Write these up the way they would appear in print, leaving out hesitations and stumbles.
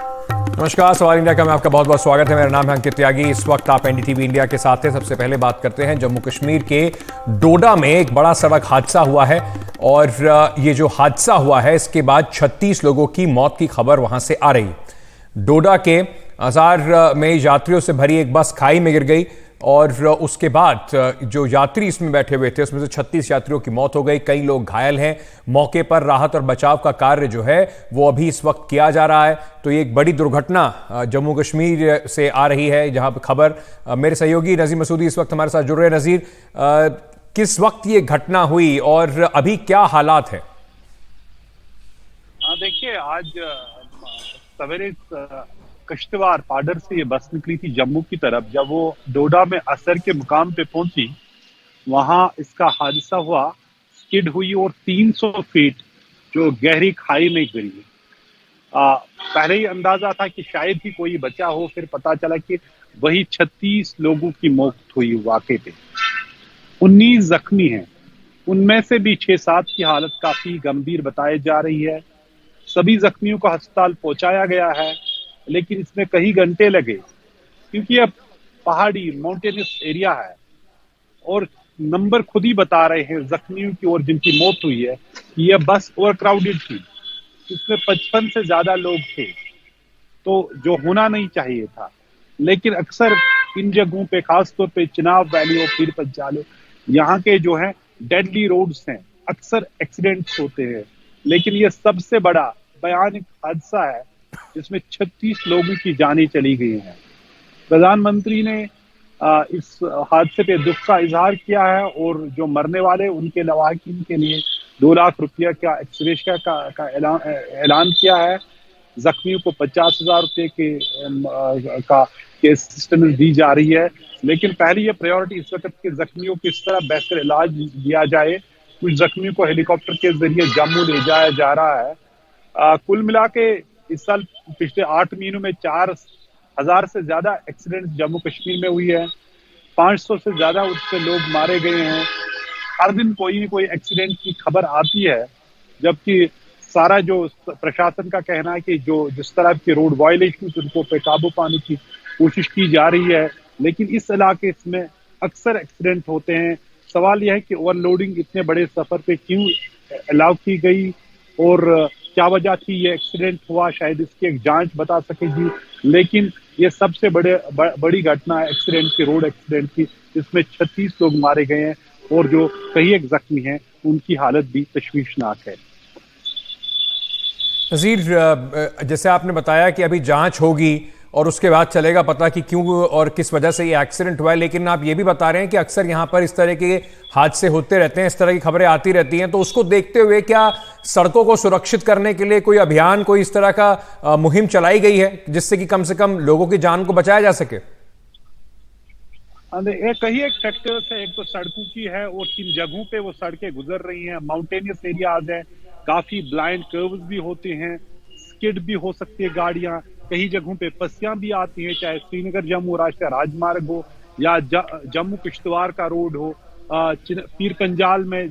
नमस्कार, सवाल इंडिया का मैं आपका बहुत बहुत स्वागत है। मेरा नाम है अंकित त्यागी। इस वक्त आप एनडीटीवी इंडिया के साथ हैं। सबसे पहले बात करते हैं जम्मू कश्मीर के डोडा में एक बड़ा सड़क हादसा हुआ है और ये जो हादसा हुआ है इसके बाद 36 लोगों की मौत की खबर वहां से आ रही है। डोडा के आजार में यात्रियों से भरी एक बस खाई में गिर गई और उसके बाद जो यात्री इसमें बैठे हुए थे उसमें से 36 यात्रियों की मौत हो गई। कई लोग घायल हैं। मौके पर राहत और बचाव का कार्य जो है वो अभी इस वक्त किया जा रहा है। तो ये एक बड़ी दुर्घटना जम्मू कश्मीर से आ रही है जहां पर खबर मेरे सहयोगी नजीर मसूदी इस वक्त हमारे साथ जुड़ रहे हैं। नजीर, किस वक्त ये घटना हुई और अभी क्या हालात है? देखिए, आज सवेरे कश्तवाड़ पाडर से ये बस निकली थी जम्मू की तरफ। जब वो डोडा में असर के मुकाम पे पहुंची, वहां इसका हादसा हुआ, स्किड हुई और 300 फीट जो गहरी खाई में गिरी। पहले ही अंदाजा था कि शायद ही कोई बचा हो, फिर पता चला कि वही 36 लोगों की मौत हुई वाकई पे। 19 जख्मी हैं, उनमें से भी 6-7 की हालत काफी गंभीर बताई जा रही है। सभी जख्मियों को अस्पताल पहुंचाया गया है, लेकिन इसमें कई घंटे लगे क्योंकि अब पहाड़ी माउंटेनियस एरिया है और नंबर खुद ही बता रहे हैं जख्मियों की और जिनकी मौत हुई है कि यह बस ओवर क्राउडेड थी। इसमें 55 से ज्यादा लोग थे, तो जो होना नहीं चाहिए था। लेकिन अक्सर इन जगहों पे, खासतौर पे चिनाब वैली और पीर पंजाल, यहाँ के जो है डेडली रोड्स हैं, अक्सर एक्सीडेंट्स होते हैं। लेकिन यह सबसे बड़ा भयानक हादसा है जिसमें 36 लोगों की जानें चली गई हैं। प्रधानमंत्री ने इस हादसे पे दुख का इजहार किया है और जो मरने वाले उनके लवाहिकीन के लिए 2 लाख रुपया का एक्सग्रेशिया का ऐलान किया है। जख्मियों को 50,000 रुपये के असिस्टेंस दी जा रही है। लेकिन पहली ये प्रायोरिटी इस वक्त के जख्मियों को इस तरह बेहतर इलाज दिया जाए। कुछ जख्मियों को हेलीकॉप्टर के जरिए जम्मू ले जाया जा रहा है। कुल मिला के इस साल पिछले 8 महीनों में 4,000 से ज्यादा एक्सीडेंट जम्मू कश्मीर में हुई है। 500 से ज्यादा उससे लोग मारे गए हैं। हर दिन कोई न कोई एक्सीडेंट की खबर आती है, जबकि सारा जो प्रशासन का कहना है कि जो जिस तरह के रोड वायलेशन उनको पे काबू पाने की कोशिश की जा रही है। लेकिन इस इलाके में अक्सर एक्सीडेंट होते हैं। सवाल यह है कि ओवरलोडिंग इतने बड़े सफर पे क्यों अलाउ की गई और क्या वजह थी ये एक्सीडेंट हुआ, शायद इसकी एक जांच बता सकेगी। लेकिन ये सबसे बड़ी घटना है एक्सीडेंट की, रोड एक्सीडेंट की, जिसमें 36 लोग मारे गए हैं और जो कई एक जख्मी हैं उनकी हालत भी तशवीशनाक है। नजीर, जैसे आपने बताया कि अभी जांच होगी और उसके बाद चलेगा पता कि क्यों और किस वजह से ये एक्सीडेंट हुआ है। लेकिन आप ये भी बता रहे हैं कि अक्सर यहाँ पर इस तरह के हादसे होते रहते हैं, इस तरह की खबरें आती रहती हैं। तो उसको देखते हुए क्या सड़कों को सुरक्षित करने के लिए कोई अभियान, कोई इस तरह का मुहिम चलाई गई है जिससे कि कम से कम लोगों की जान को बचाया जा सके? कई एक फैक्टर्स है। एक तो सड़कों की है और किन जगहों पे वो सड़कें गुजर रही हैं। माउंटेनियस एरियाज है, काफी ब्लाइंड कर्व्स भी होते हैं, स्किड भी हो सकती है गाड़ियां। कई जगहों पे पस्सियां भी आती हैं, चाहे श्रीनगर जम्मू राष्ट्रीय राजमार्ग हो या जम्मू किश्तवाड़ का रोड हो, पीर पंजाल में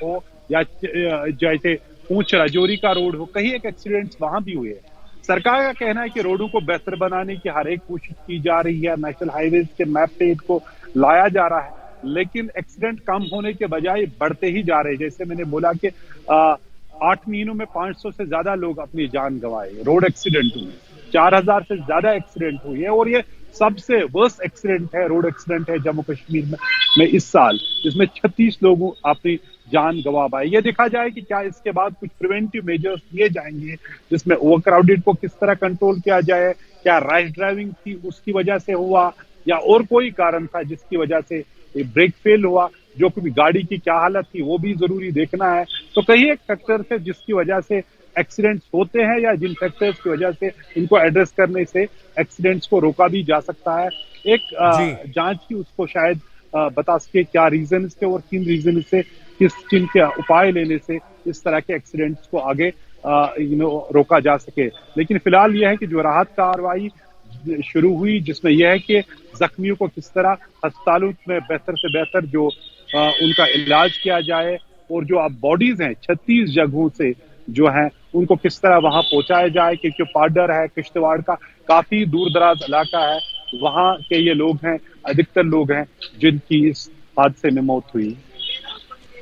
हो या जैसे पूंछ राजौरी का रोड हो। कई एक एक्सीडेंट्स वहां भी हुए हैं। सरकार का कहना है कि रोडों को बेहतर बनाने की हर एक कोशिश की जा रही है। नेशनल हाईवेज के मैप पे इनको लाया जा रहा है, लेकिन एक्सीडेंट कम होने के बजाय बढ़ते ही जा रहे हैं। जैसे मैंने बोला कि 8 महीनों में 500 से ज्यादा लोग अपनी जान गंवाए, रोड एक्सीडेंट हुए, 4,000 से ज्यादा एक्सीडेंट हुई है और ये सबसे वर्स्ट एक्सीडेंट है, रोड एक्सीडेंट है जम्मू कश्मीर में इस साल, जिसमें 36 लोगों अपनी जान गंवा पाए। ये देखा जाए कि क्या इसके बाद कुछ प्रिवेंटिव मेजर्स लिए जाएंगे, जिसमें ओवरक्राउडेड को किस तरह कंट्रोल किया जाए। क्या रैश ड्राइविंग थी उसकी वजह से हुआ या और कोई कारण था जिसकी वजह से ब्रेक फेल हुआ, जो कि गाड़ी की क्या हालत थी वो भी जरूरी देखना है। तो कई एक फैक्टर्स है जिसकी वजह से एक्सीडेंट्स होते हैं या जिन फैक्टर्स की वजह से इनको एड्रेस करने से एक्सीडेंट्स को रोका भी जा सकता है। एक जांच की उसको शायद बता सके क्या रीजन थे और किन रीजन से, किस किन के उपाय लेने से इस तरह के एक्सीडेंट्स को आगे रोका जा सके। लेकिन फिलहाल यह है कि जो राहत कार्रवाई शुरू हुई, जिसमें यह है कि जख्मियों को किस तरह अस्पतालों में बेहतर से बेहतर जो उनका इलाज किया जाए और जो अब बॉडीज हैं 36 जगहों से जो है उनको किस तरह वहां पहुंचाया जाए, क्योंकि पाडर है किश्तवाड़ का काफी दूर दराज इलाका है, वहां के ये लोग हैं, अधिकतर लोग हैं जिनकी इस हादसे में मौत हुई।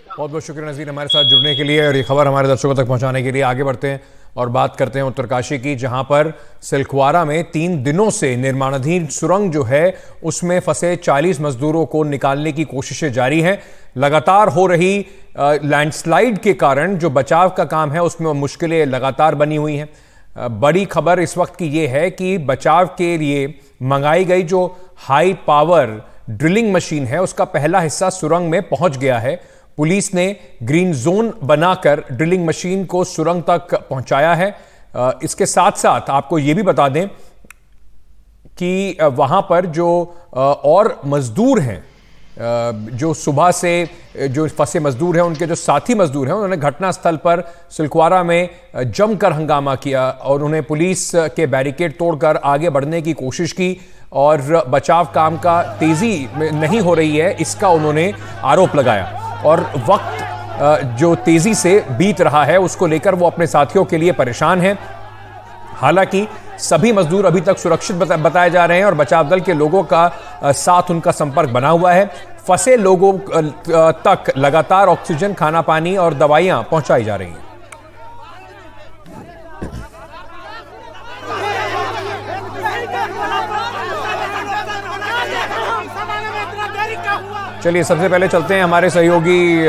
बहुत बहुत शुक्रिया नज़ीर हमारे साथ जुड़ने के लिए और ये खबर हमारे दर्शकों तक पहुंचाने के लिए। आगे बढ़ते हैं और बात करते हैं उत्तरकाशी की, जहां पर सिलखवारा में 3 दिनों से निर्माणाधीन सुरंग जो है उसमें फंसे 40 मजदूरों को निकालने की कोशिशें जारी हैं। लगातार हो रही लैंडस्लाइड के कारण जो बचाव का काम है उसमें मुश्किलें लगातार बनी हुई हैं। बड़ी खबर इस वक्त की यह है कि बचाव के लिए मंगाई गई जो हाई पावर ड्रिलिंग मशीन है उसका पहला हिस्सा सुरंग में पहुंच गया है। पुलिस ने ग्रीन जोन बनाकर ड्रिलिंग मशीन को सुरंग तक पहुंचाया है। इसके साथ साथ आपको यह भी बता दें कि वहां पर जो और मजदूर हैं, जो सुबह से जो फंसे मजदूर हैं, उनके जो साथी मजदूर हैं, उन्होंने घटनास्थल पर सिलखवारा में जमकर हंगामा किया और उन्हें पुलिस के बैरिकेड तोड़कर आगे बढ़ने की कोशिश की और बचाव काम का तेजी नहीं हो रही है इसका उन्होंने आरोप लगाया। और वक्त जो तेजी से बीत रहा है उसको लेकर वो अपने साथियों के लिए परेशान हैं। हालांकि सभी मजदूर अभी तक सुरक्षित बताए जा रहे हैं और बचाव दल के लोगों का साथ उनका संपर्क बना हुआ है। फंसे लोगों तक लगातार ऑक्सीजन, खाना पानी और दवाइयां पहुंचाई जा रही हैं। चलिए सबसे पहले चलते हैं हमारे सहयोगी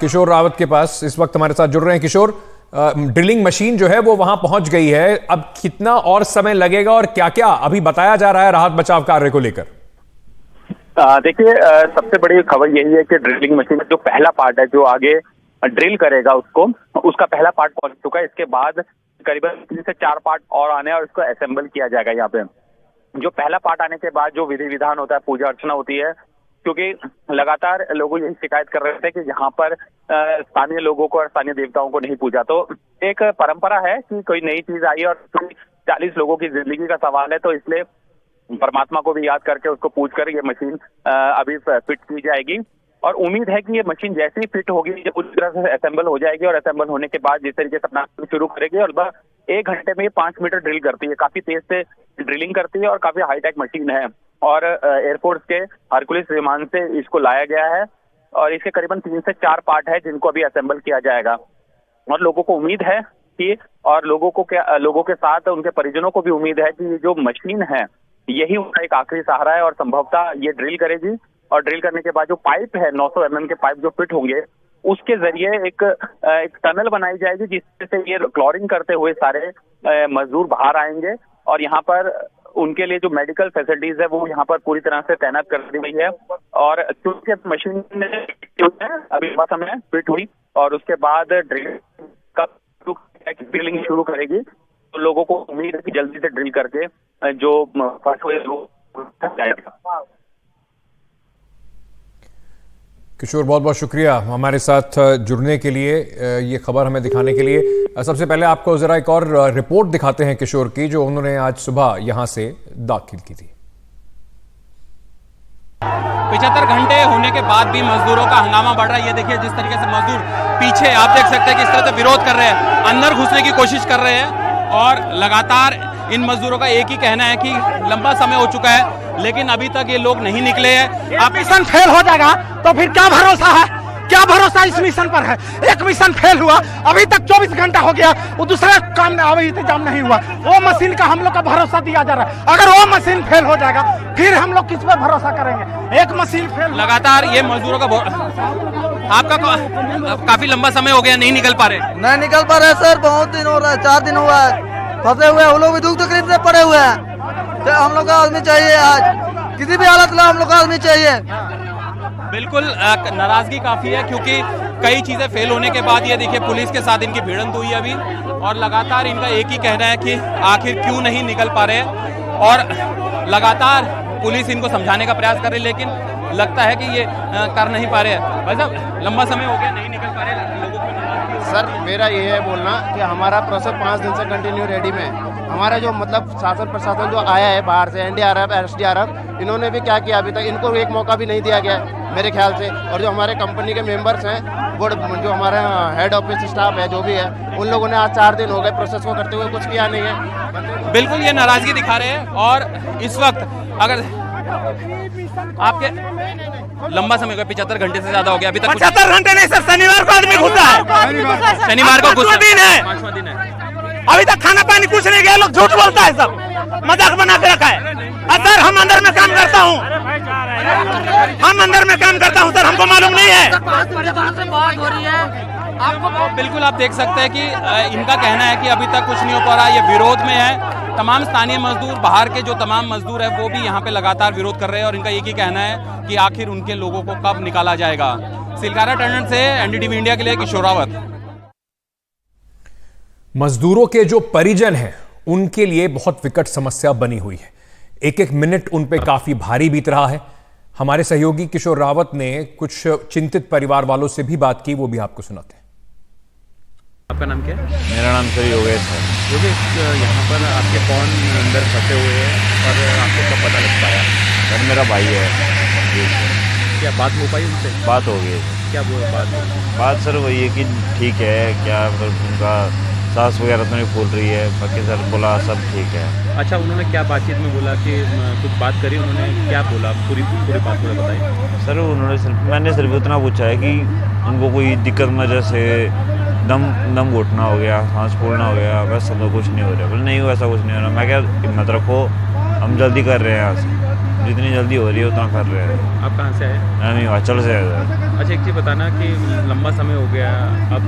किशोर रावत के पास, इस वक्त हमारे साथ जुड़ रहे हैं। किशोर, ड्रिलिंग मशीन जो है वो वहां पहुंच गई है, अब कितना और समय लगेगा और क्या क्या अभी बताया जा रहा है राहत बचाव कार्य को लेकर? देखिए, सबसे बड़ी खबर यही है कि ड्रिलिंग मशीन जो पहला पार्ट है जो आगे ड्रिल करेगा उसका पहला पार्ट पहुंच चुका है। इसके बाद करीबन 3 से 4 पार्ट और आने और उसको असेंबल किया जाएगा। यहाँ पे जो पहला पार्ट आने के बाद जो विधि विधान होता है, पूजा अर्चना होती है, क्योंकि लगातार लोग यही शिकायत कर रहे थे कि यहाँ पर स्थानीय लोगों को और स्थानीय देवताओं को नहीं पूजा। तो एक परंपरा है कि कोई नई चीज आई और 40 लोगों की जिंदगी का सवाल है, तो इसलिए परमात्मा को भी याद करके उसको पूछ कर ये मशीन अभी फिट की जाएगी। और उम्मीद है कि ये मशीन जैसे ही फिट होगी जब पूरी तरह से असेंबल हो जाएगी और असेंबल होने के बाद जिस तरीके से अपना शुरू करेगी और लगभग 1 घंटे में 5 मीटर ड्रिल करती है, काफी तेज से ड्रिलिंग करती है और काफी हाईटेक मशीन है। और एयरफोर्स के हरकुलिस विमान से इसको लाया गया है और इसके करीबन 3 से 4 पार्ट है जिनको अभी असेंबल किया जाएगा। और लोगों को उम्मीद है कि और लोगों के साथ उनके परिजनों को भी उम्मीद है कि ये जो मशीन है यही उनका एक आखिरी सहारा है और संभवतः ये ड्रिल करेगी और ड्रिल करने के बाद जो पाइप है 900 mm के पाइप जो फिट होंगे उसके जरिए एक टनल बनाई जाएगी जिससे से ये क्लोरिंग करते हुए सारे मजदूर बाहर आएंगे और यहाँ पर उनके लिए जो मेडिकल फैसिलिटीज है वो यहाँ पर पूरी तरह से तैनात कर दी गई है। और क्योंकि मशीन अभी समय फिट हुई और उसके बाद ड्रिलिंग शुरू करेगी, तो लोगों को उम्मीद है कि जल्दी से ड्रिल करके जो फंसे हुए लोग जाएगा। किशोर, बहुत बहुत शुक्रिया हमारे साथ जुड़ने के लिए, ये खबर हमें दिखाने के लिए। सबसे पहले आपको जरा एक और रिपोर्ट दिखाते हैं किशोर की, जो उन्होंने आज सुबह यहां से दाखिल की थी। 75 घंटे होने के बाद भी मजदूरों का हंगामा बढ़ रहा है। ये देखिए जिस तरीके से मजदूर पीछे आप देख सकते हैं किस तरह से विरोध कर रहे हैं, अंदर घुसने की कोशिश कर रहे हैं और लगातार इन मजदूरों का एक ही कहना है कि लंबा समय हो चुका है लेकिन अभी तक ये लोग नहीं निकले हैं। अब मिशन फेल हो जाएगा तो फिर क्या भरोसा है, क्या भरोसा इस मिशन पर है? एक मिशन फेल हुआ, अभी तक 24 घंटा हो गया, वो दूसरा काम अभी इंतजाम नहीं हुआ। वो मशीन का हम लोग का भरोसा दिया जा रहा है, अगर वो मशीन फेल हो जाएगा फिर हम लोग किस पर भरोसा करेंगे? एक मशीन फेल, लगातार ये मजदूरों का आपका काफी लंबा समय हो गया, नहीं निकल पा रहे? नहीं निकल पा रहे सर, बहुत दिन हो रहा है, 4 दिन हुआ है फंसे हुए, वो लोग भी दुख तकलीफ से पड़े हुए हैं। तो हम लोग का आदमी चाहिए, आज किसी भी हालत में हम लोग का आदमी चाहिए। बिल्कुल नाराजगी काफी है क्योंकि कई चीजें फेल होने के बाद ये देखिए पुलिस के साथ इनकी भिड़ंत हुई अभी और लगातार इनका एक ही कहना है कि आखिर क्यों नहीं निकल पा रहे और लगातार पुलिस इनको समझाने का प्रयास कर रही लेकिन लगता है कि ये कर नहीं पा रहे हैं। भाई साहब, लंबा समय हो गया, नहीं निकल पा रहे लोगों को। सर मेरा ये है बोलना कि हमारा प्रोसेस 5 दिन से कंटिन्यू रेडी में। हमारा जो मतलब शासन प्रशासन जो आया है बाहर से, NDRF, SDRF, इन्होंने भी क्या किया अभी तक, इनको एक मौका भी नहीं दिया गया मेरे ख्याल से। और जो हमारे कंपनी के मेंबर्स हैं बोर्ड जो हमारा हेड ऑफिस स्टाफ है जो भी है, उन लोगों ने आज 4 दिन हो गए प्रोसेस को करते हुए, कुछ किया नहीं है। बिल्कुल ये नाराजगी दिखा रहे हैं। और इस वक्त अगर आपके लंबा समय हो गया, 75 घंटे से ज्यादा हो गया, अभी तक 75 घंटे नहीं सर, शनिवार को आदमी घुसता है, शनिवार को पांचवां दिन है, 5वां दिन है। अभी तक खाना पानी कुछ नहीं गया, लोग झूठ बोलता है, सब मजाक बना के रखा है। सर हम अंदर में काम करता हूँ, हम अंदर में काम करता हूँ सर, हमको मालूम नहीं है। बात हो रही है आपको, बिल्कुल आप देख सकते हैं कि इनका कहना है कि अभी तक कुछ नहीं हो पा रहा, ये विरोध में है। तमाम स्थानीय मजदूर, बाहर के जो तमाम मजदूर है वो भी यहाँ पे लगातार विरोध कर रहे हैं और इनका एक ही कहना है कि आखिर उनके लोगों को कब निकाला जाएगा। सिलकारा टंडन से एनडीटीवी इंडिया के लिए किशोर रावत। मजदूरों के जो परिजन हैं उनके लिए बहुत विकट समस्या बनी हुई है। एक एक मिनट उन पे काफी भारी बीत रहा है। हमारे सहयोगी किशोर रावत ने कुछ चिंतित परिवार वालों से भी बात की, वो भी आपको सुनाते हैं। आपका नाम क्या है? मेरा नाम सर योगेश है। योगेश, यहाँ पर आपके कौन अंदर फंसे हुए हैं और आपको कब पता लग पाया? सर मेरा भाई है जी। क्या बात हो पाई उनसे? बात हो गई। क्या वो बात सर वही है कि ठीक है, क्या मतलब उनका सांस वगैरह तो नहीं फूल रही है, बाकी सर बोला सब ठीक है। अच्छा, उन्होंने क्या बातचीत में बोला कि कुछ बात करी, उन्होंने क्या बोला? पूरी बात मुझे बताइए। सर मैंने सिर्फ उतना पूछा है कि उनको कोई दिक्कत में, जैसे दम घुटना हो गया, सांस फूलना हो गया, वैसा तो कुछ नहीं हो रहा। बोले नहीं वैसा कुछ नहीं हो रहा। मैं क्या, हिम्मत रखो, हम जल्दी कर रहे हैं, यहाँ से जितनी जल्दी हो रही है उतना कर रहे हैं। आप कहाँ से आए? मैं हिमाचल से आया सर। अच्छा, एक चीज़ बताना कि लंबा समय हो गया, अब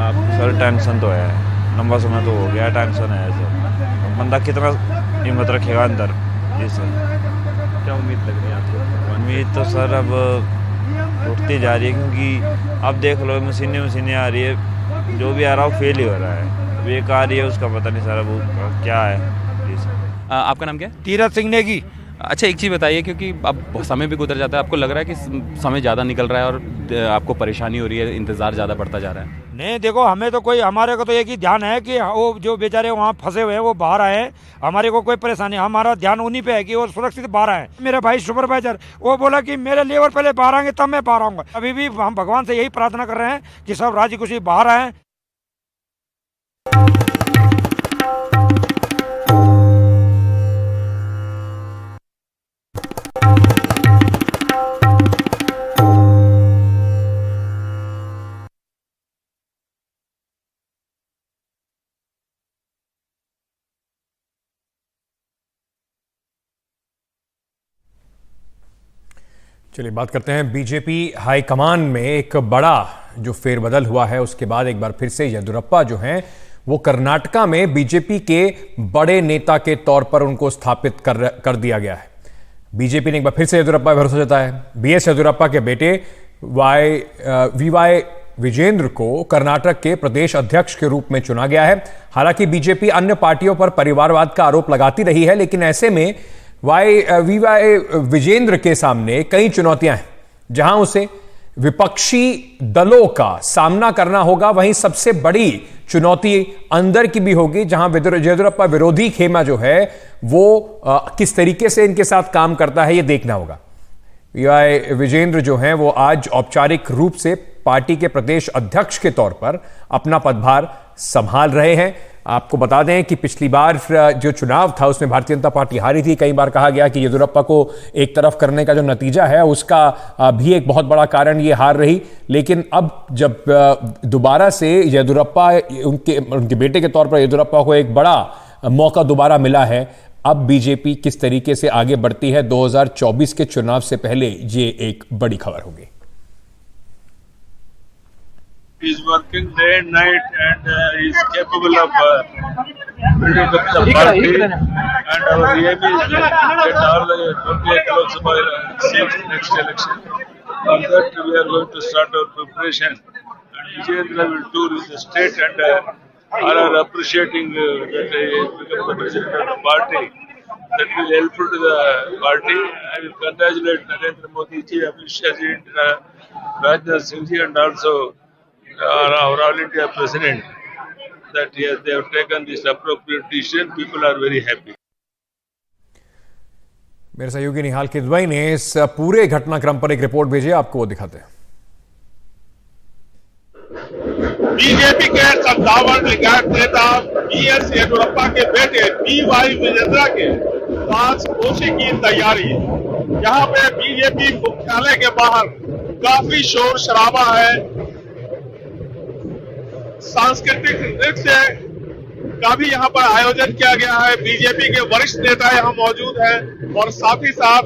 आप सर टेंशन तो है, लंबा समय तो हो गया, टेंशन है सर। बंदा कितना हिम्मत रखेगा अंदर। जी सर। क्या उम्मीद लग रही है आपको? उम्मीद तो सर अब उठती जा रही है, क्योंकि अब देख लो मशीनें आ रही है, जो भी आ रहा हो फेल ही हो रहा है। अब एक आ रही है, उसका पता नहीं सर वो क्या है। जी सर। आपका नाम क्या है? तीरथ सिंह नेगी। अच्छा, एक चीज़ बताइए, क्योंकि अब समय भी गुजर जाता है, आपको लग रहा है कि समय ज़्यादा निकल रहा है और आपको परेशानी हो रही है, इंतज़ार ज़्यादा बढ़ता जा रहा है? नहीं देखो, हमें तो कोई, हमारे को तो एक ही ध्यान है कि वो जो बेचारे वहाँ फंसे हुए हैं वो बाहर आए। हमारे को कोई परेशानी, हमारा ध्यान उन्हीं पे है कि वो सुरक्षित बाहर आए। मेरा भाई सुपरवाइजर वो बोला कि मेरे लेबर पहले बाहर आएंगे तब मैं बाहर आऊँगा। अभी भी हम भगवान से यही प्रार्थना कर रहे हैं कि सब राजी खुशी बाहर आए। चलिए बात करते हैं बीजेपी हाईकमान में एक बड़ा जो फेरबदल हुआ है उसके बाद एक बार फिर से येदियुरप्पा जो हैं वो कर्नाटका में बीजेपी के बड़े नेता के तौर पर उनको स्थापित कर दिया गया है। बीजेपी ने एक बार फिर से येदियुरप्पा भरोसा जताया है। बीएस येदियुरप्पा के बेटे वीवाई विजेंद्र को कर्नाटक के प्रदेश अध्यक्ष के रूप में चुना गया है। हालांकि बीजेपी अन्य पार्टियों पर परिवारवाद का आरोप लगाती रही है, लेकिन ऐसे में वीवाई विजेंद्र के सामने कई चुनौतियां हैं, जहां उसे विपक्षी दलों का सामना करना होगा। वहीं सबसे बड़ी चुनौती अंदर की भी होगी, जहां येदियुरप्पा विरोधी खेमा जो है वो किस तरीके से इनके साथ काम करता है, ये देखना होगा। वीवाई विजेंद्र जो हैं वो आज औपचारिक रूप से पार्टी के प्रदेश अध्यक्ष के तौर पर अपना पदभार संभाल रहे हैं। आपको बता दें कि पिछली बार जो चुनाव था उसमें भारतीय जनता पार्टी हारी थी। कई बार कहा गया कि येदियुरप्पा को एक तरफ करने का जो नतीजा है उसका भी एक बहुत बड़ा कारण ये हार रही। लेकिन अब जब दोबारा से येदियुरप्पा उनके बेटे के तौर पर येदियुरप्पा को एक बड़ा मौका दोबारा मिला है, अब बीजेपी किस तरीके से आगे बढ़ती है 2024 के चुनाव से पहले, ये एक बड़ी खबर होगी। He is working day and night and he is capable of building up the party, and our aim is to get all the 28 Lok Sabha seats next election. For that we are going to start our preparation, and Vijayendra will tour with the state and all are appreciating that he become the president of the party. That will help to the party. I will congratulate Narendra Modi ji, Amit Shah ji, Rajnath Singh ji, and also our All India President, that yes, they have taken this appropriate decision. People are very happy. मेरे सहयोगी निहाल किदवई ने इस पूरे घटनाक्रम पर एक report भेजी, आपको वो दिखाते हैं। बीजेपी के सत्तावन लिंगायत नेता बीएस येदियुरप्पा के बेटे बीवाई विजेंद्रा के राजकोषी की तैयारी। यहाँ पे बीजेपी मुख्यालय के बाहर काफी शोर शराबा है। सांस्कृतिक नृत्य का भी यहाँ पर आयोजन किया गया है। बीजेपी के वरिष्ठ नेता यहाँ मौजूद हैं और साथ ही साथ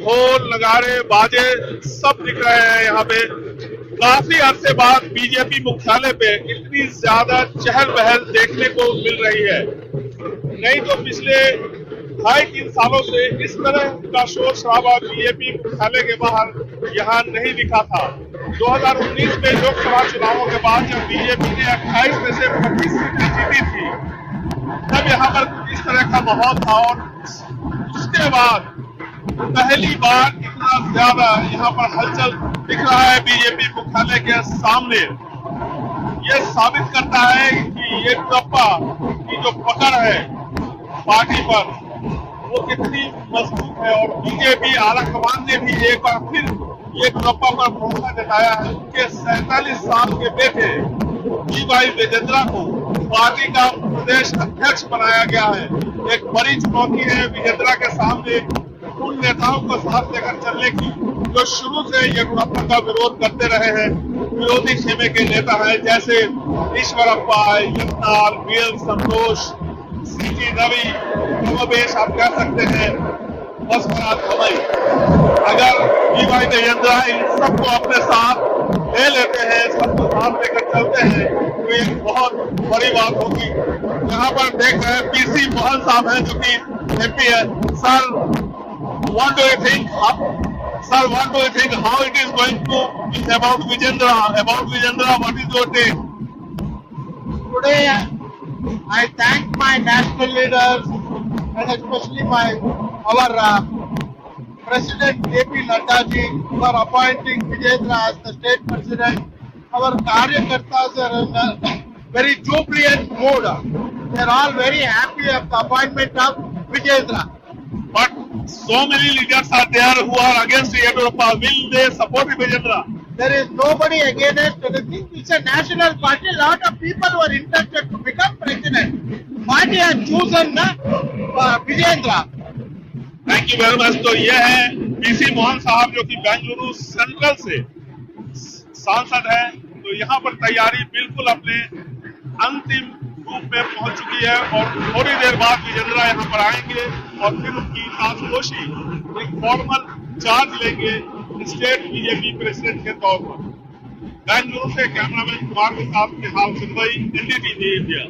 ढोल नगाड़े बाजे सब दिख रहे हैं। यहाँ पे काफी अरसे बाद बीजेपी मुख्यालय पे इतनी ज्यादा चहल पहल देखने को मिल रही है। नहीं तो पिछले 2.5-3 सालों से इस तरह का शोर शराबा बीजेपी मुख्यालय के बाहर यहाँ नहीं दिखा था। 2019 में लोकसभा चुनावों के बाद जब बीजेपी ने 28 में से 25 सीटें जीती थी, तब यहाँ पर इस तरह का माहौल था और उसके बाद पहली बार इतना ज्यादा यहाँ पर हलचल दिख रहा है बीजेपी मुख्यालय के सामने। ये साबित करता है कि येदियुरप्पा की जो पकड़ है पार्टी पर वो कितनी मजबूत है और बीजेपी आलाकमान ने भी एक बार फिर येदियुरप्पा पर भरोसा जताया है। उनके 47 साल के बेटे बीवाई विजेंद्रा को पार्टी का प्रदेश अध्यक्ष बनाया गया है। एक बड़ी चुनौती है विजेंद्रा के सामने उन नेताओं को साथ लेकर चलने की जो शुरू से येदियुरप्पा का विरोध करते रहे हैं। विरोधी खेमे के नेता हैं जैसे ईश्वरप्पा, यत्नाल, वीएल संतोष, सीटी रवि, कमोबेश आप कह सकते हैं बसपा धमई। अगर बीवाई विजेंद्रा इन सबको अपने साथ ले लेते हैं, सबको साथ लेकर चलते हैं तो ये बहुत बड़ी बात होगी। यहाँ पर देख रहे हैं पीसी मोहन साहब हैं जो कि एमपी है। Sir, what do you think? Sir, what do you think? How it is going to be about Vijendra? About Vijendra, what is your take? Today, I thank my national leaders and especially our President J.P. Nadda ji for appointing Vijendra as the state president. Our Karyakartas are in a very jubilant mood. They are all very happy of the appointment of Vijendra. But so many leaders are there who are against Yediruppa. Will they support Vijendra? There is nobody against anything. It's a national party. A lot of people were interested to become president. Party has chosen Vijendra. Thank you very much. तो ये है PC Mohan साहब जो कि Bengaluru central से सांसद है। तो यहाँ पर तैयारी बिल्कुल अपने अंतिम रूप में पहुंच चुकी है और थोड़ी देर बाद विजेंद्रा यहाँ पर आएंगे और फिर उनकी राजकोषी एक फॉर्मल चार्ज लेंगे स्टेट बीजेपी प्रेसिडेंट के तौर पर। बेंगलुरु से कैमरामैन कुमार के साथ निहाल सिंधई, एनडीटीवी इंडिया।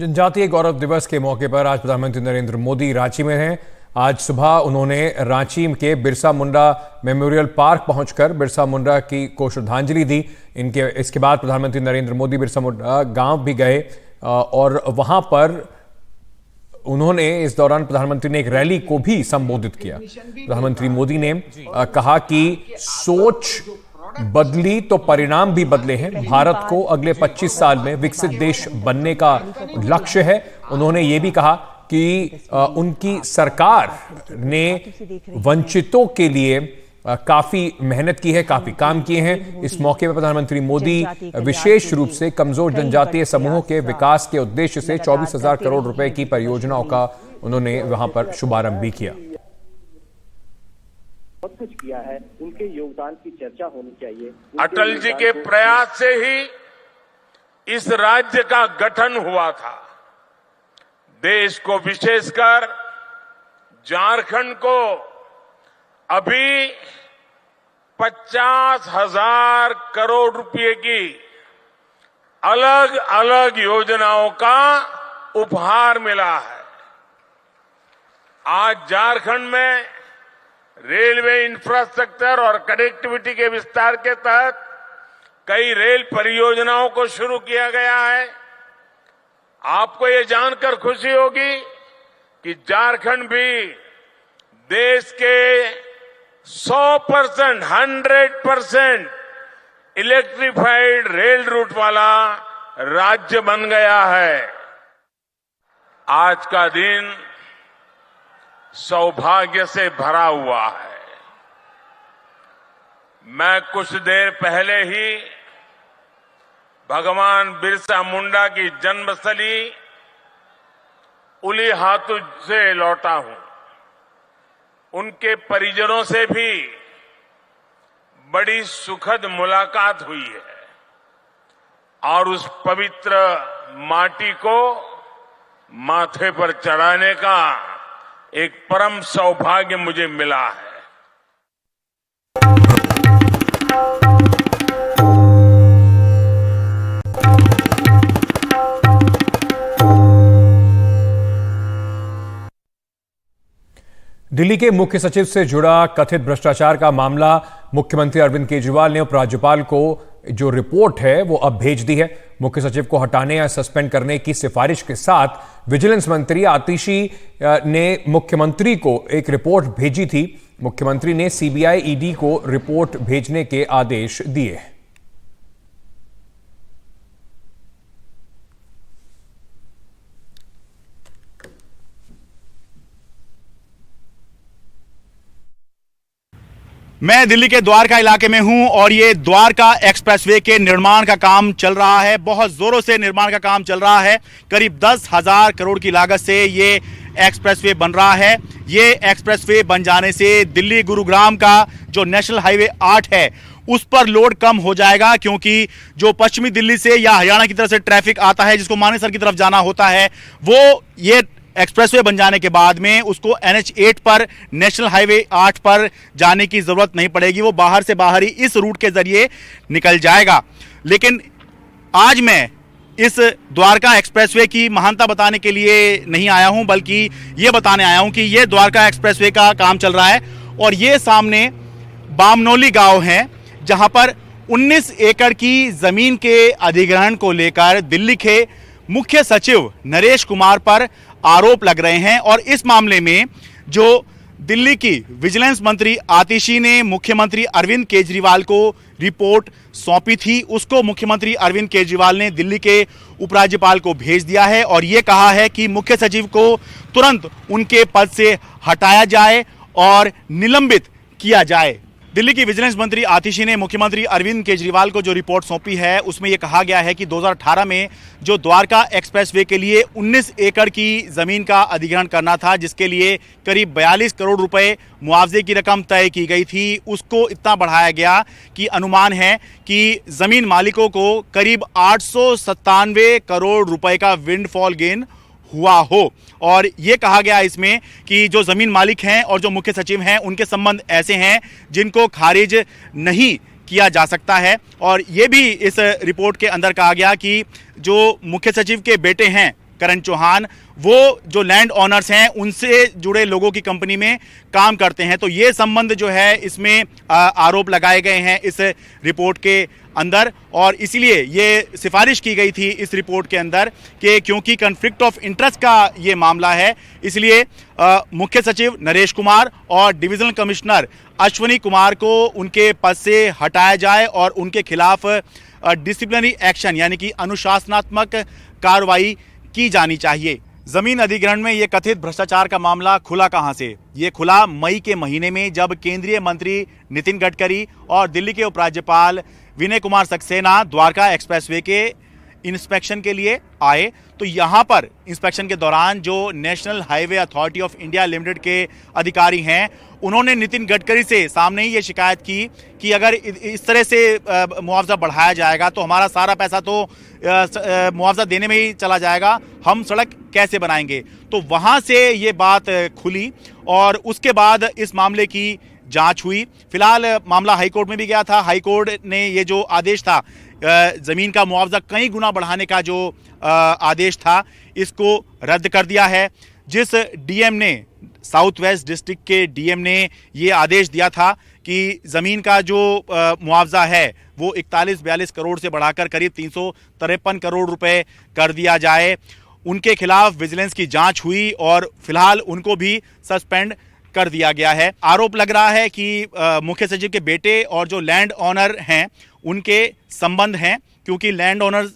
जनजातीय गौरव दिवस के मौके पर आज प्रधानमंत्री नरेंद्र मोदी रांची में हैं। आज सुबह उन्होंने रांची के बिरसा मुंडा मेमोरियल पार्क पहुंचकर बिरसा मुंडा को श्रद्धांजलि दी। इसके बाद प्रधानमंत्री नरेंद्र मोदी बिरसा मुंडा गांव भी गए और वहां पर उन्होंने इस दौरान प्रधानमंत्री ने एक रैली को भी संबोधित किया। प्रधानमंत्री मोदी ने कहा कि सोच बदली तो परिणाम भी बदले हैं। भारत को अगले 25 साल में विकसित देश बनने का लक्ष्य है। उन्होंने ये भी कहा कि उनकी सरकार ने वंचितों के लिए काफी मेहनत की है, काफी काम किए हैं। इस मौके पर प्रधानमंत्री मोदी विशेष रूप से कमजोर जनजातीय समूहों के विकास के उद्देश्य से 24,000 करोड़ रुपए की परियोजनाओं का उन्होंने वहां पर शुभारंभ भी किया। बहुत कुछ किया है, उनके योगदान की चर्चा होनी चाहिए। अटल जी के प्रयास से ही इस राज्य का गठन हुआ था। देश को विशेषकर झारखंड को अभी 50,000 करोड़ रुपए की अलग अलग योजनाओं का उपहार मिला है। आज झारखंड में रेलवे इंफ्रास्ट्रक्चर और कनेक्टिविटी के विस्तार के तहत कई रेल परियोजनाओं को शुरू किया गया है। आपको ये जानकर खुशी होगी कि झारखंड भी देश के 100% इलेक्ट्रिफाइड रेल रूट वाला राज्य बन गया है। आज का दिन सौभाग्य से भरा हुआ है। मैं कुछ देर पहले ही भगवान बिरसा मुंडा की जन्मस्थली उलीहातू से लौटा हूं। उनके परिजनों से भी बड़ी सुखद मुलाकात हुई है और उस पवित्र माटी को माथे पर चढ़ाने का एक परम सौभाग्य मुझे मिला है। दिल्ली के मुख्य सचिव से जुड़ा कथित भ्रष्टाचार का मामला मुख्यमंत्री अरविंद केजरीवाल ने उपराज्यपाल को जो रिपोर्ट है वो अब भेज दी है। मुख्य सचिव को हटाने या सस्पेंड करने की सिफारिश के साथ विजिलेंस मंत्री आतिशी ने मुख्यमंत्री को एक रिपोर्ट भेजी थी। मुख्यमंत्री ने सीबीआई ईडी को रिपोर्ट भेजने के आदेश दिए। मैं दिल्ली के द्वारका इलाके में हूं और ये द्वारका एक्सप्रेसवे के निर्माण का काम चल रहा है। बहुत जोरों से निर्माण का काम चल रहा है। करीब 10,000 करोड़ की लागत से ये एक्सप्रेसवे बन रहा है। ये एक्सप्रेसवे बन जाने से दिल्ली गुरुग्राम का जो नेशनल हाईवे 8 है उस पर लोड कम हो जाएगा, क्योंकि जो पश्चिमी दिल्ली से या हरियाणा की तरफ से ट्रैफिक आता है जिसको मानेसर की तरफ जाना होता है, वो ये एक्सप्रेसवे बन जाने के बाद में उसको NH8 पर नेशनल हाईवे 8 पर जाने की जरूरत नहीं पड़ेगी। वो बाहर से बाहर ही इस रूट के जरिए निकल जाएगा। लेकिन आज मैं इस द्वारका एक्सप्रेसवे की महानता बताने के लिए नहीं आया हूं, बल्कि ये बताने आया हूं कि ये द्वारका एक्सप्रेसवे का काम चल रहा है और ये सामने बामनोली गांव है जहां पर 19 एकड़ की जमीन के अधिग्रहण को लेकर दिल्ली के मुख्य सचिव नरेश कुमार पर आरोप लग रहे हैं। और इस मामले में जो दिल्ली की विजिलेंस मंत्री आतिशी ने मुख्यमंत्री अरविंद केजरीवाल को रिपोर्ट सौंपी थी, उसको मुख्यमंत्री अरविंद केजरीवाल ने दिल्ली के उपराज्यपाल को भेज दिया है और यह कहा है कि मुख्य सचिव को तुरंत उनके पद से हटाया जाए और निलंबित किया जाए। दिल्ली की विजिलेंस मंत्री आतिशी ने मुख्यमंत्री अरविंद केजरीवाल को जो रिपोर्ट सौंपी है उसमें यह कहा गया है कि 2018 में जो द्वारका एक्सप्रेसवे के लिए 19 एकड़ की जमीन का अधिग्रहण करना था, जिसके लिए करीब 42 करोड़ रुपए मुआवजे की रकम तय की गई थी, उसको इतना बढ़ाया गया कि अनुमान है कि जमीन मालिकों को करीब 897 करोड़ रुपए का विंडफॉल गेन हुआ हो। और ये कहा गया इसमें कि जो जमीन मालिक हैं और जो मुख्य सचिव हैं उनके संबंध ऐसे हैं जिनको खारिज नहीं किया जा सकता है। और ये भी इस रिपोर्ट के अंदर कहा गया कि जो मुख्य सचिव के बेटे हैं करण चौहान, वो जो लैंड ऑनर्स हैं उनसे जुड़े लोगों की कंपनी में काम करते हैं। तो ये संबंध जो है इसमें आरोप लगाए गए हैं इस रिपोर्ट के अंदर और इसीलिए ये सिफारिश की गई थी इस रिपोर्ट के अंदर कि क्योंकि कॉन्फ्लिक्ट ऑफ इंटरेस्ट का ये मामला है, इसलिए मुख्य सचिव नरेश कुमार और डिविजनल कमिश्नर अश्वनी कुमार को उनके पद से हटाया जाए और उनके खिलाफ डिसिप्लिनरी एक्शन यानी कि अनुशासनात्मक कार्रवाई की जानी चाहिए। जमीन अधिग्रहण में यह कथित भ्रष्टाचार का मामला खुला कहां से? ये खुला मई के महीने में, जब केंद्रीय मंत्री नितिन गडकरी और दिल्ली के उपराज्यपाल विनय कुमार सक्सेना द्वारका एक्सप्रेसवे के इंस्पेक्शन के लिए आए। तो यहां पर इंस्पेक्शन के दौरान जो national highway authority of India limited के अधिकारी हैं, उन्होंने नितिन गडकरी से सामने ही ये शिकायत की कि अगर इस तरह से मुआवजा बढ़ाया जाएगा तो हमारा सारा पैसा तो मुआवजा देने में ही चला जाएगा, हम सड़क कैसे बनाएंगे। तो वहां से ये बात खुली और उसके बाद इस मामले की जांच हुई। फिलहाल मामला हाईकोर्ट में भी गया था। हाईकोर्ट ने ये जो आदेश था जमीन का मुआवजा कई गुना बढ़ाने का जो आदेश था, इसको रद्द कर दिया है। जिस डीएम ने, साउथ वेस्ट डिस्ट्रिक्ट के डीएम ने ये आदेश दिया था कि जमीन का जो मुआवजा है वो 41-42 करोड़ से बढ़ाकर करीब 353 करोड़ रुपए कर दिया जाए, उनके खिलाफ विजिलेंस की जांच हुई और फिलहाल उनको भी सस्पेंड कर दिया गया है। आरोप लग रहा है कि मुख्य सचिव के बेटे और जो लैंड ऑनर हैं उनके संबंध हैं, क्योंकि लैंड ऑनर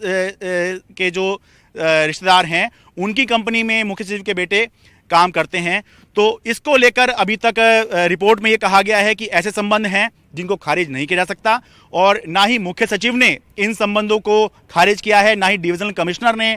के जो रिश्तेदार हैं उनकी कंपनी में मुख्य सचिव के बेटे काम करते हैं। तो इसको लेकर अभी तक रिपोर्ट में ये कहा गया है कि ऐसे संबंध हैं जिनको खारिज नहीं किया जा सकता, और ना ही मुख्य सचिव ने इन संबंधों को खारिज किया है, ना ही डिविजनल कमिश्नर ने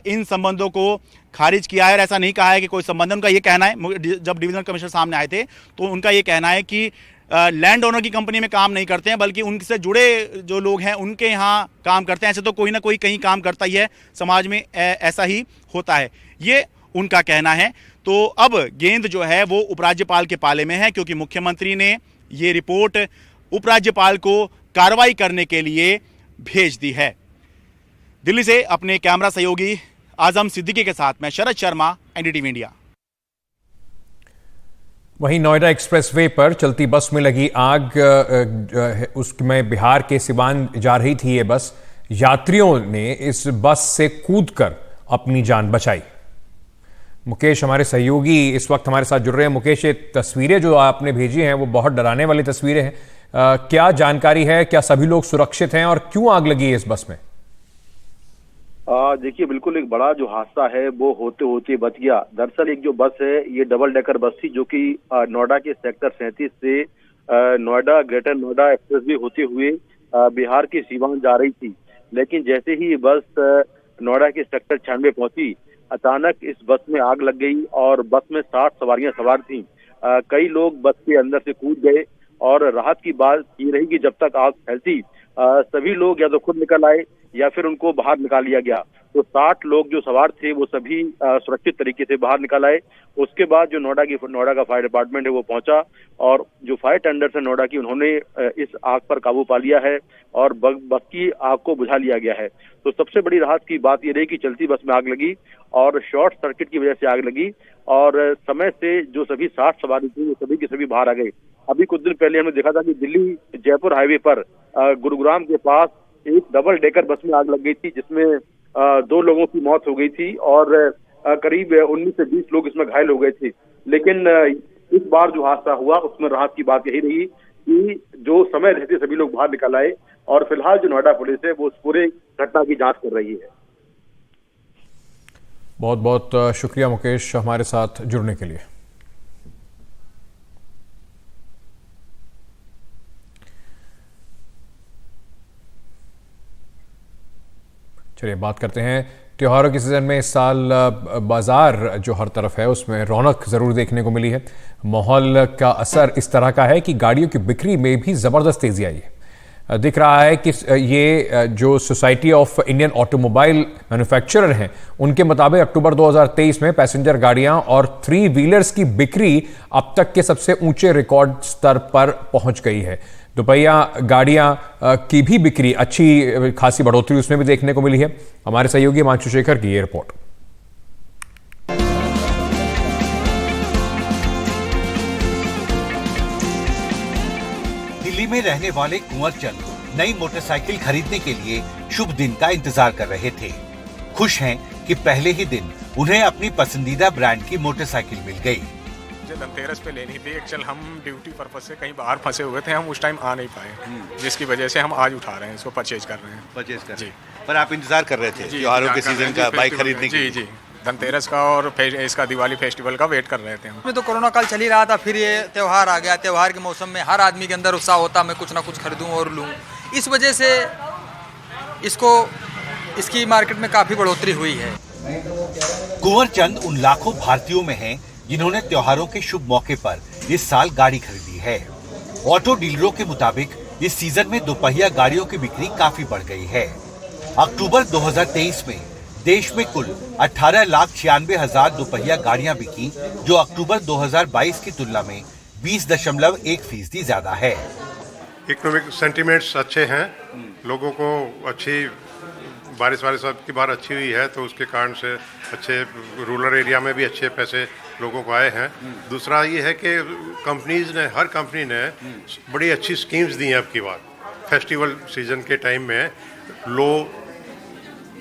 इन संबंधों को खारिज किया है। और ऐसा नहीं कहा है कि कोई संबंध, उनका ये कहना है, जब डिविजनल कमिश्नर सामने आए थे तो उनका ये कहना है कि लैंड ओनर की कंपनी में काम नहीं करते हैं, बल्कि उनसे जुड़े जो लोग हैं उनके यहाँ काम करते हैं। ऐसे तो कोई ना कोई कहीं काम करता ही है, समाज में ऐसा ही होता है, ये उनका कहना है। तो अब गेंद जो है वो उपराज्यपाल के पाले में है, क्योंकि मुख्यमंत्री ने ये रिपोर्ट उपराज्यपाल को कार्रवाई करने के लिए भेज दी है। दिल्ली से अपने कैमरा सहयोगी आजम सिद्दीकी के साथ मैं शरद शर्मा, एनडीटीवी इंडिया। वहीं नोएडा एक्सप्रेसवे पर चलती बस में लगी आग, उसमें बिहार के सिवान जा रही थी ये बस। यात्रियों ने इस बस से कूदकर अपनी जान बचाई। मुकेश हमारे सहयोगी इस वक्त हमारे साथ जुड़ रहे हैं। मुकेश, ये तस्वीरें जो आपने भेजी हैं वो बहुत डराने वाली तस्वीरें हैं। क्या जानकारी है, क्या सभी लोग सुरक्षित हैं और क्यों आग लगी है इस बस में? देखिए, बिल्कुल एक बड़ा जो हादसा है वो होते होते बच गया। दरअसल एक जो बस है ये डबल डेकर बस थी, जो कि नोएडा के सेक्टर 37 से नोएडा ग्रेटर नोएडा एक्सप्रेसवे होते हुए बिहार के सीवान जा रही थी। लेकिन जैसे ही बस नोएडा के सेक्टर 96 पहुंची, अचानक इस बस में आग लग गई और बस में 60 सवारियां सवार थीं। कई लोग बस के अंदर से कूद गए और राहत की बात ये रही कि जब तक आग फैलती सभी लोग या तो खुद निकल आए या फिर उनको बाहर निकाल लिया गया। तो 60 लोग जो सवार थे वो सभी सुरक्षित तरीके से बाहर निकाल आए। उसके बाद जो नोएडा का फायर डिपार्टमेंट है वो पहुंचा और जो फायर टेंडर्स है नोएडा की, उन्होंने इस आग पर काबू पा लिया है और बस की आग को बुझा लिया गया है। तो सबसे बड़ी राहत की बात ये रही कि चलती बस में आग लगी और शॉर्ट सर्किट की वजह से आग लगी और समय से जो सभी 60 सवारी थी वो सभी के सभी बाहर आ गए। अभी कुछ दिन पहले हमने देखा था कि दिल्ली जयपुर हाईवे पर गुरुग्राम के पास एक डबल डेकर बस में आग लग गई थी, जिसमें 2 लोगों की मौत हो गई थी और करीब 19 से 20 लोग इसमें घायल हो गए थे। लेकिन इस बार जो हादसा हुआ उसमें राहत की बात यही रही कि जो समय रहते सभी लोग बाहर निकल आए और फिलहाल जो नोएडा पुलिस है वो उस पूरे घटना की जांच कर रही है। बहुत बहुत शुक्रिया मुकेश हमारे साथ जुड़ने के लिए। चलिए बात करते हैं त्योहारों के सीजन में। इस साल बाजार जो हर तरफ है उसमें रौनक जरूर देखने को मिली है। माहौल का असर इस तरह का है कि गाड़ियों की बिक्री में भी जबरदस्त तेजी आई है। दिख रहा है कि ये जो society of Indian automobile manufacturer हैं उनके मुताबिक अक्टूबर 2023 में पैसेंजर गाड़ियां और 3 व्हीलर्स की बिक्री अब तक के सबसे ऊंचे रिकॉर्ड स्तर पर पहुंच गई है। दोपहिया गाड़ियां की भी बिक्री अच्छी खासी बढ़ोतरी उसमें भी देखने को मिली है। हमारे सहयोगी हिमांशु शेखर की ये रिपोर्ट। दिल्ली में रहने वाले कुंवर चंद नई मोटरसाइकिल खरीदने के लिए शुभ दिन का इंतजार कर रहे थे। खुश हैं कि पहले ही दिन उन्हें अपनी पसंदीदा ब्रांड की मोटरसाइकिल मिल गई। धनतेरस पे लेनी थी, एक्चुअल हम ड्यूटी पर्पस से कहीं बाहर फंसे हुए थे, हम उस टाइम आ नहीं पाए, जिसकी वजह से हम आज उठा रहे हैं, इसको परचेज कर रहे हैं। जी, पर आप इंतजार कर रहे थे त्योहारों के सीजन का बाइक खरीदने की? जी, धनतेरस का और इसका दिवाली फेस्टिवल का वेट कर रहे थे हम। तो कोरोना काल चल ही रहा था, फिर ये त्यौहार आ गया। त्यौहार के मौसम में हर आदमी के अंदर उत्साह होता, मैं कुछ ना कुछ खरीदूं और लूं। इस वजह से इसकी मार्केट में काफी बढ़ोतरी हुई है। कुंवर चंद उन लाखों भारतीयों में हैं जिन्होंने त्योहारों के शुभ मौके पर इस साल गाड़ी खरीदी है। ऑटो डीलरों के मुताबिक इस सीजन में दोपहिया गाड़ियों की बिक्री काफी बढ़ गई है। अक्टूबर 2023 में देश में कुल 18,96,000 दोपहिया गाड़ियां बिकी, जो अक्टूबर 2022 की तुलना में 20.1% ज्यादा है। इकोनॉमिक सेंटिमेंट्स अच्छे हैं, लोगों को अच्छी बारिश की बार अच्छी हुई है, तो उसके कारण से अच्छे रूरल एरिया में भी अच्छे पैसे लोगों को आए हैं। दूसरा ये है कि हर कंपनी ने बड़ी अच्छी स्कीम्स दी हैं। अब की बात फेस्टिवल सीजन के टाइम में लो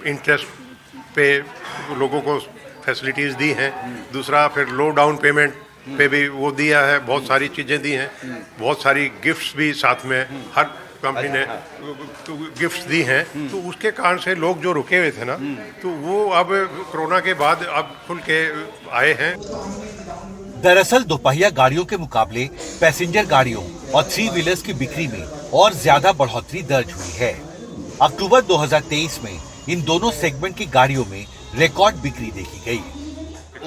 इंटरेस्ट पे लोगों को फैसिलिटीज़ दी हैं। दूसरा फिर लो डाउन पेमेंट पे भी वो दिया है, बहुत सारी चीज़ें दी हैं, बहुत सारी गिफ्ट्स भी साथ में। हर कंपनी ने गिफ्ट्स दी हैं, तो उसके कारण से लोग जो रुके हुए थे ना, तो वो अब कोरोना के बाद अब खुल के आए हैं। दरअसल दोपहिया गाड़ियों के मुकाबले पैसेंजर गाड़ियों और 3 व्हीलर्स की बिक्री में और ज्यादा बढ़ोतरी दर्ज हुई है। अक्टूबर 2023 में इन दोनों सेगमेंट की गाड़ियों में रिकॉर्ड बिक्री देखी गई।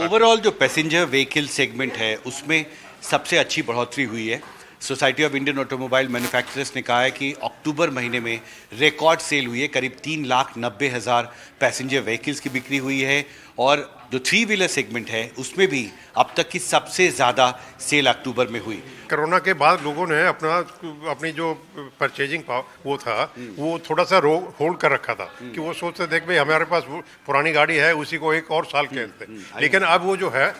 ओवरऑल जो पैसेंजर व्हीकल सेगमेंट है उसमें सबसे अच्छी बढ़ोतरी हुई है। Society of Indian automobile manufacturers ने कहा है कि अक्टूबर महीने में रिकॉर्ड सेल हुई है, करीब 3,90,000 पैसेंजर व्हीकल्स की बिक्री हुई है। और जो 3 व्हीलर सेगमेंट है उसमें भी अब तक की सबसे ज़्यादा सेल अक्टूबर में हुई। कोरोना के बाद लोगों ने अपनी जो परचेजिंग वो था वो थोड़ा सा होल्ड कर रखा था कि वो सोचते थे कि भाई हमारे पास पुरानी गाड़ी है, उसी को एक और साल कहते हैं, लेकिन अब वो जो है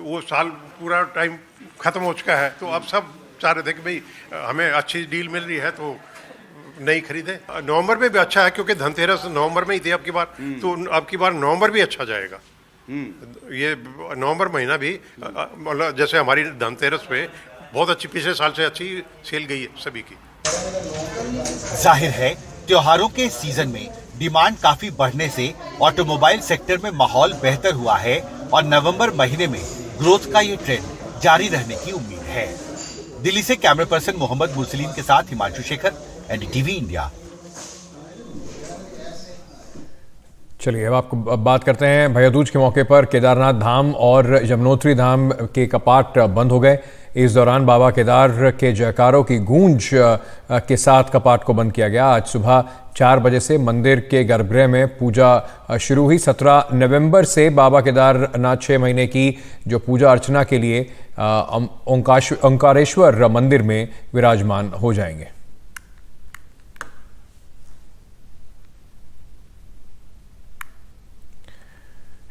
वो साल पूरा टाइम खत्म हो चुका है, तो अब सब चाह रहे थे कि भाई हमें अच्छी डील मिल रही है तो नहीं खरीदे। नवंबर में भी अच्छा है क्योंकि धनतेरस नवंबर में ही थी अब की बार, तो अब की बार नवंबर भी अच्छा जाएगा। ये नवंबर महीना भी मतलब जैसे हमारी धनतेरस पे बहुत अच्छी, पिछले साल से अच्छी सेल गई है सभी की। जाहिर है त्योहारों के सीजन में डिमांड काफी बढ़ने से ऑटोमोबाइल सेक्टर में माहौल बेहतर हुआ है और नवंबर महीने में ग्रोथ का ये ट्रेंड जारी रहने की उम्मीद है। दिल्ली से कैमरा पर्सन मोहम्मद मुरसलीन के साथ हिमांशु शेखर, एनडीटीवी इंडिया। चलिए अब बात करते हैं भैया दूज के मौके पर केदारनाथ धाम और यमुनोत्री धाम के कपाट बंद हो गए। इस दौरान बाबा केदार के जयकारों की गूंज के साथ कपाट को बंद किया गया। आज सुबह 4 बजे से मंदिर के गर्भगृह में पूजा शुरू हुई। 17 नवंबर से बाबा केदारनाथ 6 महीने की जो पूजा अर्चना के लिए ओंकारेश्वर मंदिर में विराजमान हो जाएंगे।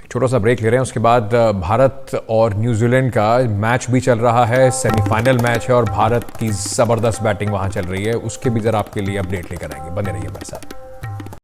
छोटा सा ब्रेक ले रहे हैं, उसके बाद भारत और न्यूजीलैंड का मैच भी चल रहा है। सेमीफाइनल मैच है और भारत की जबरदस्त बैटिंग वहां चल रही है, उसके भी जरा आपके लिए अपडेट लेकर आएंगे। बने रहिए मेरे साथ।